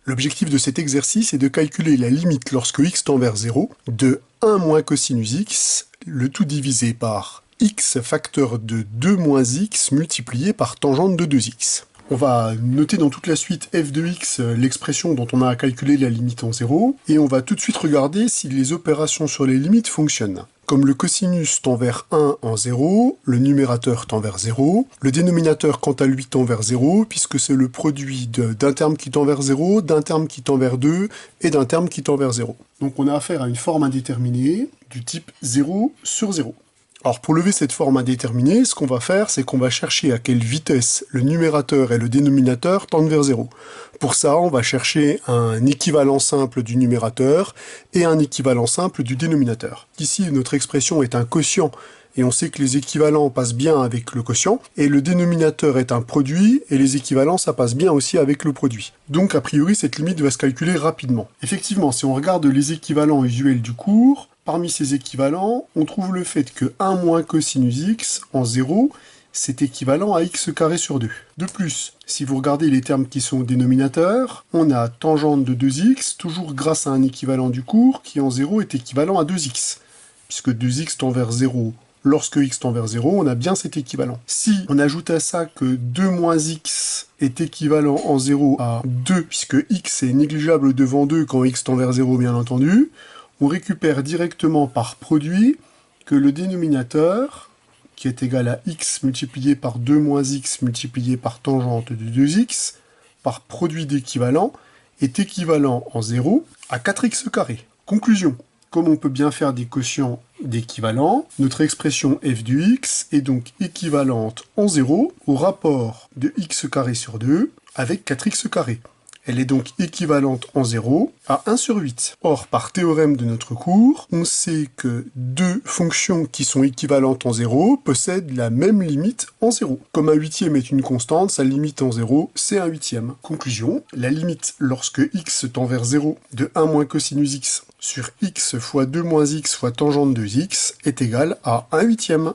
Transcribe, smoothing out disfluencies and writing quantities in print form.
L'objectif de cet exercice est de calculer la limite lorsque x tend vers 0 de 1 moins cosinus x, le tout divisé par x facteur de 2 moins x multiplié par tangente de 2x. On va noter dans toute la suite f de x l'expression dont on a à calculer la limite en 0, et on va tout de suite regarder si les opérations sur les limites fonctionnent. Comme le cosinus tend vers 1 en 0, le numérateur tend vers 0, le dénominateur quant à lui tend vers 0, puisque c'est le produit d'un terme qui tend vers 0, d'un terme qui tend vers 2, et d'un terme qui tend vers 0. Donc on a affaire à une forme indéterminée du type 0 sur 0. Alors pour lever cette forme indéterminée, ce qu'on va faire, c'est qu'on va chercher à quelle vitesse le numérateur et le dénominateur tendent vers 0. Pour ça, on va chercher un équivalent simple du numérateur et un équivalent simple du dénominateur. Ici, notre expression est un quotient, et on sait que les équivalents passent bien avec le quotient, et le dénominateur est un produit, et les équivalents, ça passe bien aussi avec le produit. Donc, a priori, cette limite va se calculer rapidement. Effectivement, si on regarde les équivalents usuels du cours, parmi ces équivalents, on trouve le fait que 1 moins cosinus x en 0, c'est équivalent à x carré sur 2. De plus, si vous regardez les termes qui sont au dénominateur, on a tangente de 2x, toujours grâce à un équivalent du cours, qui en 0 est équivalent à 2x. Puisque 2x tend vers 0, lorsque x tend vers 0, on a bien cet équivalent. Si on ajoute à ça que 2 moins x est équivalent en 0 à 2, puisque x est négligeable devant 2 quand x tend vers 0, bien entendu, on récupère directement par produit que le dénominateur, qui est égal à x multiplié par 2 moins x multiplié par tangente de 2x, par produit d'équivalent, est équivalent en 0 à 4x carré. Conclusion. Comme on peut bien faire des quotients d'équivalent, notre expression f de x est donc équivalente en 0 au rapport de x carré sur 2 avec 4x carré. Elle est donc équivalente en 0 à 1 sur 8. Or, par théorème de notre cours, on sait que deux fonctions qui sont équivalentes en 0 possèdent la même limite en 0. Comme un huitième est une constante, sa limite en 0, c'est un huitième. Conclusion, la limite lorsque x tend vers 0 de 1 moins cosinus x sur x fois 2 moins x fois tangente de x est égale à 1 huitième.